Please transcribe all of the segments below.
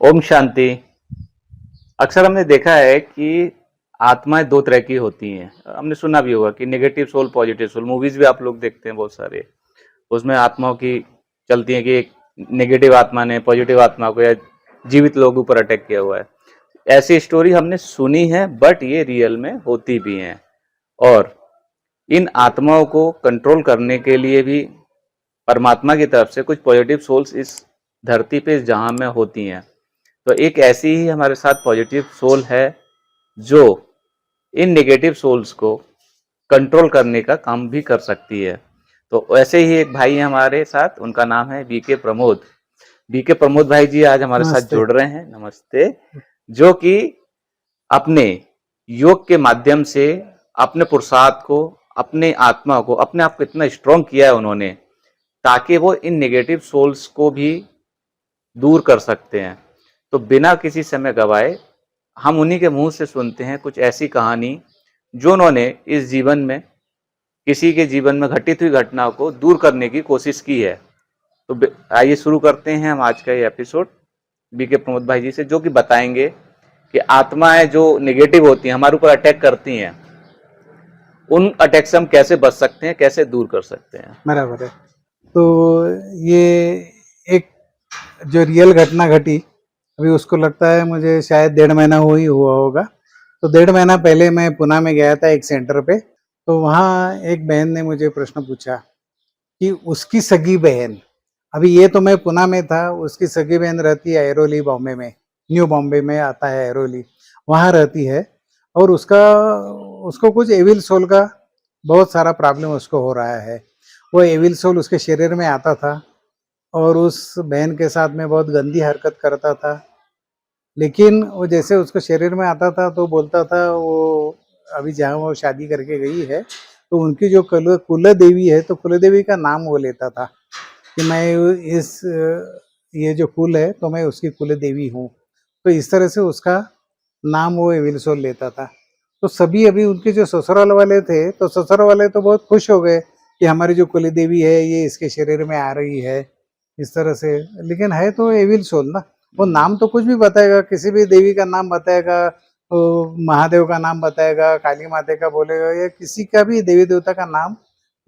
ओम शांति। अक्सर हमने देखा है कि आत्माएं दो तरह की होती हैं। हमने सुना भी होगा कि negative soul, positive soul. Movies भी आप लोग देखते हैं बहुत सारे, उसमें आत्माओं की चलती है कि एक नेगेटिव आत्मा ने पॉजिटिव आत्मा को या जीवित लोगों पर अटैक किया हुआ है। ऐसी स्टोरी हमने सुनी है, बट ये रियल में होती भी हैं। और इन आत्माओं को कंट्रोल करने के लिए भी परमात्मा की तरफ से कुछ पॉजिटिव सोल्स इस धरती पे, इस जहां में होती हैं। तो एक ऐसी ही हमारे साथ पॉजिटिव सोल है जो इन नेगेटिव सोल्स को कंट्रोल करने का काम भी कर सकती है। तो वैसे ही एक भाई है हमारे साथ, उनका नाम है बीके प्रमोद। बीके प्रमोद भाई जी आज हमारे साथ नमस्ते। जुड़ रहे हैं। नमस्ते। जो कि अपने योग के माध्यम से अपने पुरुषार्थ को, अपने आत्मा को, अपने आप को इतना स्ट्रांग किया है उन्होंने, ताकि वो इन नेगेटिव सोल्स को भी दूर कर सकते हैं। तो बिना किसी समय गवाए हम उन्हीं के मुंह से सुनते हैं कुछ ऐसी कहानी जो उन्होंने इस जीवन में, किसी के जीवन में घटित हुई घटना को दूर करने की कोशिश की है। तो आइए शुरू करते हैं हम आज का ये एपिसोड बीके प्रमोद भाई जी से, जो कि बताएंगे कि आत्माएं जो नेगेटिव होती हैं, हमारे ऊपर अटैक करती हैं, उन अटैक से हम कैसे बच सकते हैं, कैसे दूर कर सकते हैं। बराबर है। तो ये एक जो रियल घटना घटी, अभी उसको लगता है मुझे शायद 1.5 महीना ही हुआ होगा। तो 1.5 महीना पहले मैं पुणे में गया था एक सेंटर पे। तो वहाँ एक बहन ने मुझे प्रश्न पूछा कि उसकी सगी बहन, अभी ये तो मैं पुणे में था, उसकी सगी बहन रहती है ऐरोली, बॉम्बे में। न्यू बॉम्बे में आता है ऐरोली, वहाँ रहती है। और उसको कुछ एविल सोल का बहुत सारा प्रॉब्लम उसको हो रहा है। वो एविल सोल उसके शरीर में आता था और उस बहन के साथ में बहुत गंदी हरकत करता था। लेकिन वो जैसे उसको शरीर में आता था तो बोलता था, वो अभी जहाँ वो शादी करके गई है तो उनकी जो कुल देवी है, तो कुल देवी का नाम वो लेता था कि मैं इस ये जो कुल है तो मैं उसकी कुल देवी हूँ। तो इस तरह से उसका नाम वो एविल सोल लेता था। तो सभी, अभी उनके जो ससुराल वाले थे, तो ससुराल वाले तो बहुत खुश हो गए कि हमारी जो कुल देवी है ये इसके शरीर में आ रही है इस तरह से। लेकिन है तो एविल सोल ना। वो नाम तो कुछ भी बताएगा, किसी भी देवी का नाम बताएगा, महादेव का नाम बताएगा, काली माता का बोलेगा, या किसी का भी देवी देवता का नाम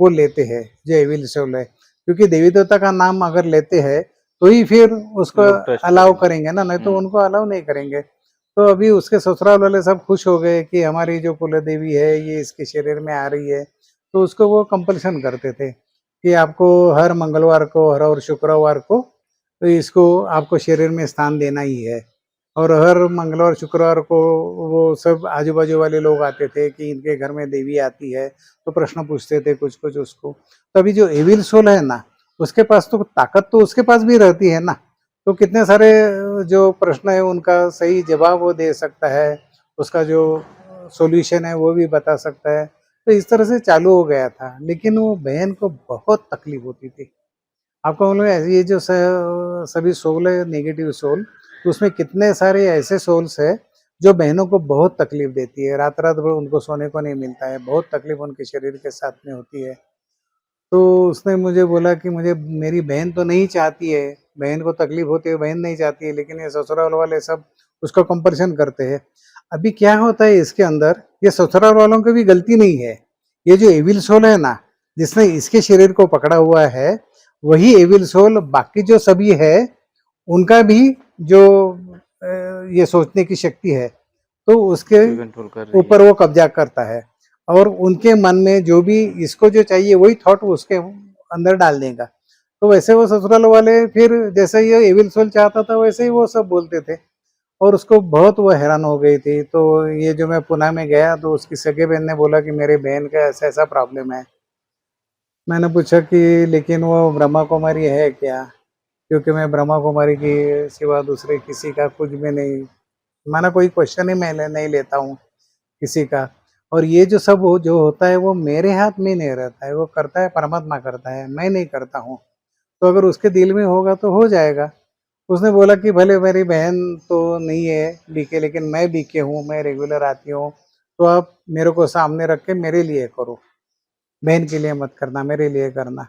वो लेते हैं जो एविल सोल है। क्योंकि देवी देवता का नाम अगर लेते हैं तो ही फिर उसको लोग ट्रस्ट अलाउ करेंगे। करेंगे ना, नहीं तो उनको अलाउ नहीं करेंगे। तो अभी उसके ससुराल वाले सब खुश हो गए कि हमारी जो कुल देवी है ये इसके शरीर में आ रही है। तो उसको वो कंपल्सन करते थे कि आपको हर मंगलवार को, हर और शुक्रवार को, तो इसको आपको शरीर में स्थान देना ही है। और हर मंगलवार शुक्रवार को वो सब आजू बाजू वाले लोग आते थे कि इनके घर में देवी आती है, तो प्रश्न पूछते थे कुछ कुछ उसको। तो अभी जो एविल सोल है ना, उसके पास तो ताकत तो उसके पास भी रहती है ना। तो कितने सारे जो प्रश्न है उनका सही जवाब वो दे सकता है, उसका जो सॉल्यूशन है वो भी बता सकता है। तो इस तरह से चालू हो गया था। लेकिन वो बहन को बहुत तकलीफ होती थी। आपको मालूम है ये जो सभी सोल है नेगेटिव सोल, तो उसमें कितने सारे ऐसे सोल्स है जो बहनों को बहुत तकलीफ देती है। रात रात भर उनको सोने को नहीं मिलता है, बहुत तकलीफ उनके शरीर के साथ में होती है। तो उसने मुझे बोला कि मुझे, मेरी बहन तो नहीं चाहती है, बहन को तकलीफ होती है, बहन नहीं चाहती है, लेकिन ये ससुराल वाले सब उसको कंपल्सन करते हैं। अभी क्या होता है इसके अंदर, ये ससुराल वालों की भी गलती नहीं है। ये जो एविल सोल है ना, जिसने इसके शरीर को पकड़ा हुआ है, वही एविल सोल बाकी जो सभी है उनका भी जो ये सोचने की शक्ति है, तो उसके कंट्रोल कर रही है। ऊपर वो कब्जा करता है। और उनके मन में जो भी इसको जो चाहिए वही थॉट उसके अंदर डाल देगा। तो वैसे वो ससुराल वाले फिर जैसे ये एविल सोल चाहता था वैसे ही वो सब बोलते थे। और उसको बहुत वो हैरान हो गई थी। तो ये जो मैं पुणे में गया तो उसकी सगे बहन ने बोला कि मेरे बहन का ऐसा ऐसा प्रॉब्लम है। मैंने पूछा कि लेकिन वो ब्रह्मा कुमारी है क्या? क्योंकि मैं ब्रह्मा कुमारी की सिवा दूसरे किसी का कुछ भी नहीं, माना कोई क्वेश्चन ही मैं नहीं लेता हूँ किसी का। और ये जो सब जो होता है वो मेरे हाथ में नहीं रहता है, वो करता है परमात्मा करता है, मैं नहीं करता हूँ। तो अगर उसके दिल में होगा तो हो जाएगा। उसने बोला कि भले मेरी बहन तो नहीं है बीके, लेकिन मैं बीके हूँ, मैं रेगुलर आती हूँ, तो आप मेरे को सामने रख के मेरे लिए करो, बहन के लिए मत करना, मेरे लिए करना।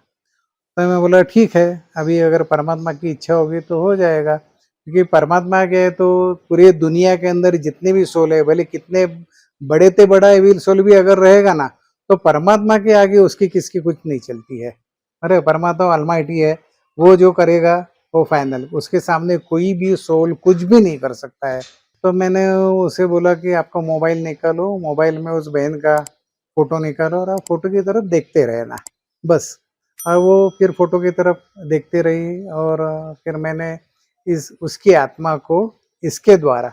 तो मैं बोला ठीक है, अभी अगर परमात्मा की इच्छा होगी तो हो जाएगा। क्योंकि परमात्मा के है तो पूरी दुनिया के अंदर जितने भी सोल है, भले कितने बड़े से बड़ा एविल सोल भी अगर रहेगा ना, तो परमात्मा के आगे उसकी किसकी कुछ नहीं चलती है। अरे परमात्मा ऑलमाइटी है, वो जो करेगा वो फाइनल, उसके सामने कोई भी सोल कुछ भी नहीं कर सकता है। तो मैंने उसे बोला कि आपका मोबाइल निकालो, मोबाइल में उस बहन का फोटो निकालो और आप फोटो की तरफ देखते रहना बस। और वो फिर फोटो की तरफ देखते रही, और फिर मैंने इस उसकी आत्मा को इसके द्वारा,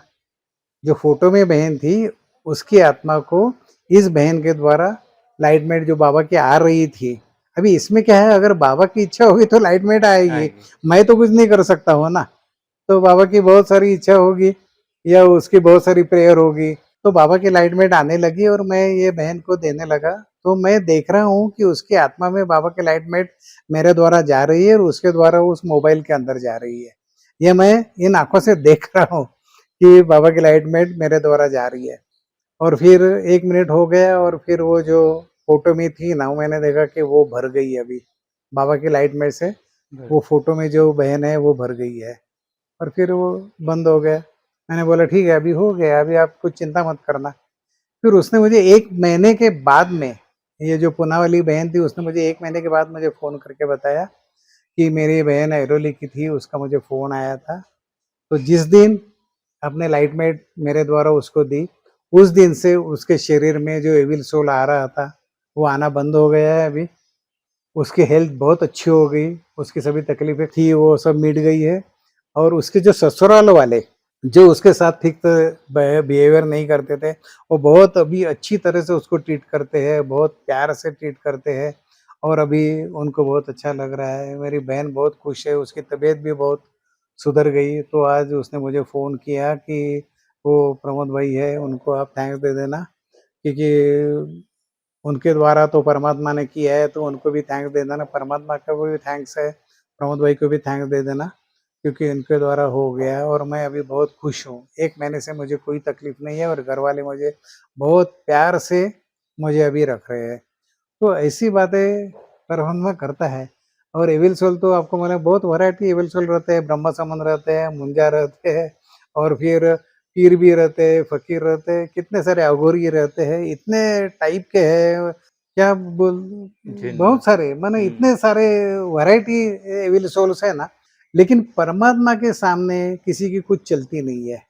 जो फोटो में बहन थी उसकी आत्मा को इस बहन के द्वारा लाइटमेट जो बाबा की आ रही थी। अभी इसमें क्या है, अगर बाबा की इच्छा होगी तो लाइटमेट आएगी, आएगी। मैं तो कुछ नहीं कर सकता हूँ ना। तो बाबा की बहुत सारी इच्छा होगी या उसकी बहुत सारी प्रेयर होगी, तो बाबा की लाइटमेट आने लगी और मैं ये बहन को देने लगा। तो मैं देख रहा हूँ कि उसकी आत्मा में बाबा की लाइटमेट मेरे द्वारा जा रही है और उसके द्वारा उस मोबाइल के अंदर जा रही है। ये मैं इन आंखों से देख रहा हूँ कि बाबा की लाइटमेट मेरे द्वारा जा रही है। और फिर 1 मिनट हो गया और फिर वो जो फोटो में थी ना, मैंने देखा कि वो भर गई अभी बाबा की लाइटमेट से, वो फोटो में जो बहन है वो भर गई है। और फिर वो बंद हो गया। मैंने बोला ठीक है, अभी हो गया, अभी आप कुछ चिंता मत करना। फिर उसने मुझे 1 महीने के बाद में, ये जो पूना वाली बहन थी, उसने मुझे 1 महीने के बाद मुझे फ़ोन करके बताया कि मेरी बहन ऐरोली की थी, उसका मुझे फ़ोन आया था। तो जिस दिन आपने लाइटमेट मेरे द्वारा उसको दी, उस दिन से उसके शरीर में जो एविल सोल आ रहा था, वो आना बंद हो गया है अभी। उसकी हेल्थ बहुत अच्छी हो गई, उसकी सभी तकलीफ़ें थी वो सब मिट गई है। और उसके जो ससुराल वाले, जो उसके साथ ठीक बिहेवियर नहीं करते थे, वो बहुत अभी अच्छी तरह से उसको ट्रीट करते हैं, बहुत प्यार से ट्रीट करते हैं और अभी उनको बहुत अच्छा लग रहा है। मेरी बहन बहुत खुश है, उसकी तबीयत भी बहुत सुधर गई। तो आज उसने मुझे फ़ोन किया कि वो प्रमोद भाई है, उनको आप थैंक्स दे देना, क्योंकि उनके द्वारा तो परमात्मा ने किया है, तो उनको भी थैंक्स दे देना। परमात्मा का भी थैंक्स है, प्रमोद भाई को भी थैंक्स दे देना, क्योंकि इनके द्वारा हो गया और मैं अभी बहुत खुश हूँ। 1 महीने से मुझे कोई तकलीफ़ नहीं है और घरवाले मुझे बहुत प्यार से मुझे अभी रख रहे हैं। तो ऐसी बातें परमात्मा करता है। और एविल सोल तो आपको मालूम है, बहुत वैरायटी एविल सोल रहते हैं, ब्रह्मा संबंध रहते हैं, मुंजा रहते हैं और फिर पीर भी रहते हैं, फ़कीर रहते हैं, कितने सारे अघोरी रहते हैं, इतने टाइप के हैं, क्या बोल, जिन। बहुत सारे माने हम्म। इतने सारे वैरायटी एविल सोल्स है ना। लेकिन परमात्मा के सामने किसी की कुछ चलती नहीं है।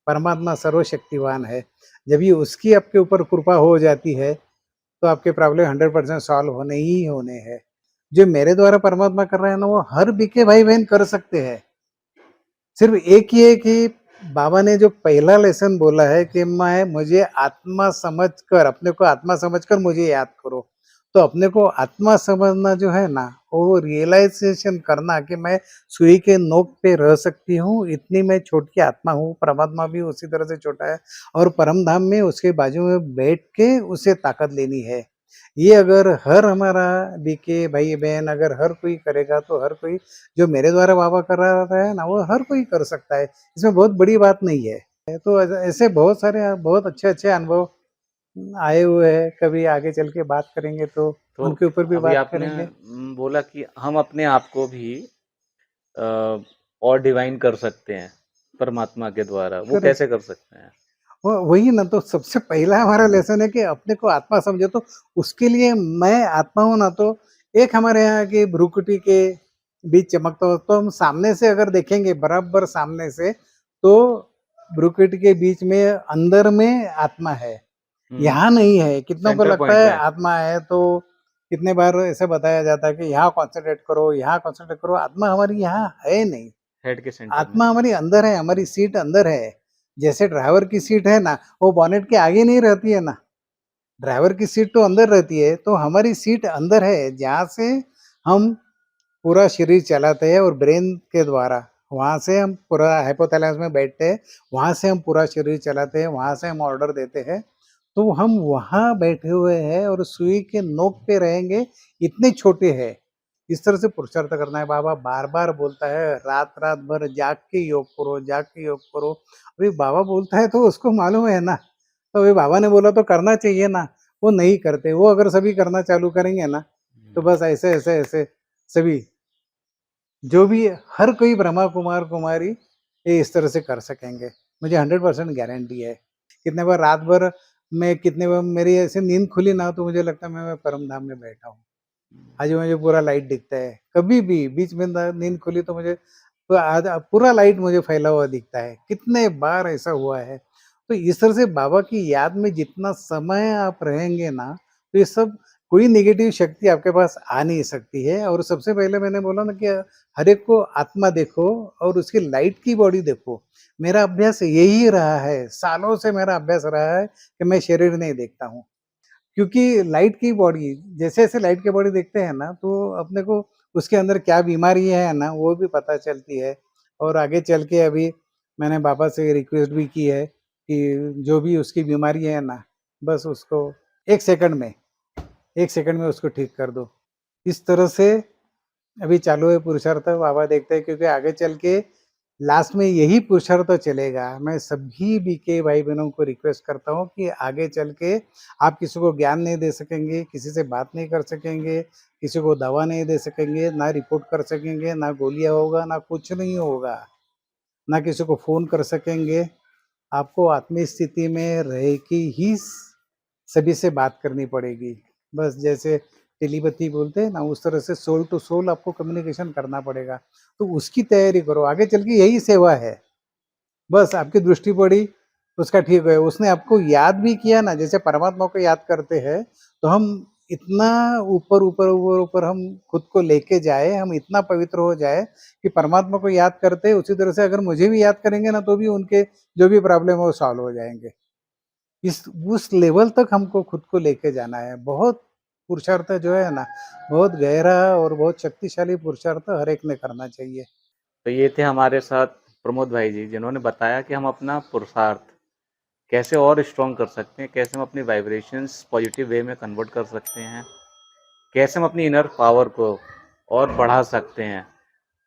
परमात्मा सर्वशक्तिवान है। जब ये उसकी आपके ऊपर कृपा हो जाती है, तो आपके प्रॉब्लम 100% सॉल्व होने ही होने हैं। जो मेरे द्वारा परमात्मा कर रहे हैं ना, वो हर बीके भाई-बहन कर सकते हैं। सिर्फ एक ही है कि बाबा ने जो पहला लेसन बोला है कि मैं मुझे आत्मा समझकर, अपने को आत्मा समझकर मुझे याद करो। तो अपने को आत्मा समझना जो है ना, वो रियलाइज़ेशन करना कि मैं सुई के नोक पे रह सकती हूँ, इतनी मैं छोटी आत्मा हूँ, परमात्मा भी उसी तरह से छोटा है और परम धाम में उसके बाजू में बैठ के उसे ताकत लेनी है। ये अगर हर हमारा बीके भाई-बहन अगर हर कोई करेगा, तो हर कोई, जो मेरे द्वारा बाबा कर रहा है ना, वो हर कोई कर सकता है। इसमें बहुत बड़ी बात नहीं है। तो ऐसे बहुत सारे बहुत अच्छे-अच्छे अनुभव आए हुए हैं। कभी आगे चल के बात करेंगे तो तो उनके ऊपर भी अभी बात आपने करेंगे। बोला कि हम अपने आप को भी और डिवाइन कर सकते हैं परमात्मा के द्वारा, वो करेक्ट। कैसे कर सकते हैं? वो वही ना, तो सबसे पहला हमारा लेसन है कि अपने को आत्मा समझो। तो उसके लिए मैं आत्मा हूँ ना, तो एक हमारे यहाँ की भ्रुकुटी के बीच चमकता हो, तो हम सामने से अगर देखेंगे, बराबर सामने से, तो भ्रुकुटी के बीच में अंदर में आत्मा है, यहाँ नहीं है। कितनों को सेंटर लगता पॉइंट है में। आत्मा है, तो कितने बार ऐसे बताया जाता है कि यहाँ कॉन्सेंट्रेट करो, यहाँ कॉन्सेंट्रेट करो। आत्मा हमारी यहाँ है नहीं। हेड के सेंटर में। आत्मा हमारी अंदर है, हमारी सीट अंदर है। जैसे ड्राइवर की सीट है ना, वो बॉनेट के आगे नहीं रहती है ना, ड्राइवर की सीट तो अंदर रहती है। तो हमारी सीट अंदर है, जहाँ से हम पूरा शरीर चलाते हैं और ब्रेन के द्वारा, वहाँ से हम पूरा हाइपोथैलेमस में बैठते हैं, वहाँ से हम पूरा शरीर चलाते हैं, वहाँ से हम ऑर्डर देते हैं। तो हम वहाँ बैठे हुए हैं और सुई के नोक पे रहेंगे, इतने छोटे हैं। इस तरह से पुरुषार्थ करना है। बाबा बार-बार बोलता है, रात-रात भर जाग के योग करो, जाग के योग करो। अभी बाबा बोलता है तो उसको मालूम है ना, तो अभी बाबा ने बोला तो करना चाहिए ना, वो नहीं करते। वो अगर सभी करना चालू करेंगे ना, तो बस ऐसे, ऐसे, ऐसे सभी, जो भी हर कोई ब्रह्मा कुमार कुमारी ये इस तरह से कर सकेंगे। मुझे 100% गारंटी है। कितने बार रात भर मैं कितने बार मेरी ऐसे नींद खुली ना तो मुझे लगता है मैं परम धाम में बैठा हूँ। आज मुझे पूरा लाइट दिखता है। कभी भी बीच में नींद खुली तो मुझे तो आधा पूरा लाइट मुझे फैला हुआ दिखता है। कितने बार ऐसा हुआ है। तो इस तरह से बाबा की याद में जितना समय आप रहेंगे ना, तो ये सब कोई नेगेटिव शक्ति आपके पास आ नहीं सकती है। और सबसे पहले मैंने बोला ना कि हर एक को आत्मा देखो और उसकी लाइट की बॉडी देखो। मेरा अभ्यास यही रहा है, सालों से मेरा अभ्यास रहा है कि मैं शरीर नहीं देखता हूँ। क्योंकि लाइट की बॉडी जैसे-जैसे लाइट की बॉडी देखते हैं ना, तो अपने को उसके अंदर क्या बीमारी है ना, वो भी पता चलती है। और आगे चल के अभी मैंने बाबा से रिक्वेस्ट भी की है कि जो भी उसकी बीमारी है ना, बस उसको 1 सेकंड में 1 सेकंड में उसको ठीक कर दो। इस तरह से अभी चालू है पुरुषार्थ, बाबा देखते हैं क्योंकि आगे चल के लास्ट में यही पुरुषार्थ चलेगा। मैं सभी बीके भाई-बहनों को रिक्वेस्ट करता हूँ कि आगे चल के आप किसी को ज्ञान नहीं दे सकेंगे, किसी से बात नहीं कर सकेंगे, किसी को दवा नहीं दे सकेंगे, ना रिपोर्ट कर सकेंगे, ना गोलियाँ होगा, ना कुछ नहीं होगा, ना किसी को फ़ोन कर सकेंगे। आपको आत्मीय स्थिति में रह के ही सभी से बात करनी पड़ेगी। बस जैसे टेलीपैथी बोलते हैं ना, उस तरह से सोल टू सोल आपको कम्युनिकेशन करना पड़ेगा। तो उसकी तैयारी करो, आगे चल के यही सेवा है। बस आपकी दृष्टि पड़ी, उसका ठीक है। उसने आपको याद भी किया ना, जैसे परमात्मा को याद करते हैं, तो हम इतना ऊपर, ऊपर, ऊपर, ऊपर हम खुद को लेके जाएँ, हम इतना पवित्र हो जाएँ कि परमात्मा को याद करते हैं, उसी तरह से अगर मुझे भी याद करेंगे ना, तो भी उनके जो भी प्रॉब्लम है, वो सॉल्व हो जाएँगे। इस उस लेवल तक हमको खुद को लेके जाना है। बहुत पुरुषार्थ जो है ना, बहुत गहरा और बहुत शक्तिशाली पुरुषार्थ हर एक ने करना चाहिए। तो ये थे हमारे साथ प्रमोद भाई जी, जिन्होंने बताया कि हम अपना पुरुषार्थ कैसे और स्ट्रॉन्ग कर सकते हैं, कैसे हम अपनी वाइब्रेशंस पॉजिटिव वे में कन्वर्ट कर सकते हैं, कैसे हम अपनी इनर पावर को और बढ़ा सकते हैं,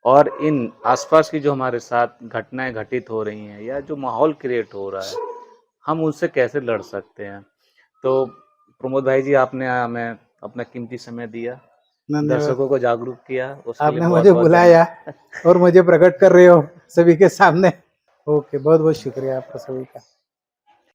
और इन आसपास की जो हमारे साथ घटनाएं घटित हो रही हैं या जो माहौल क्रिएट हो रहा है, हम उनसे कैसे लड़ सकते हैं। तो प्रमोद भाई जी, आपने हमें अपना कीमती समय दिया, धन्यवाद। दर्शकों को जागरूक किया, उसके लिए आपने बहुत मुझे बहुत बुलाया धन्यवाद। और मुझे प्रकट कर रहे हो सभी के सामने। ओके, बहुत-बहुत शुक्रिया आपका सभी का।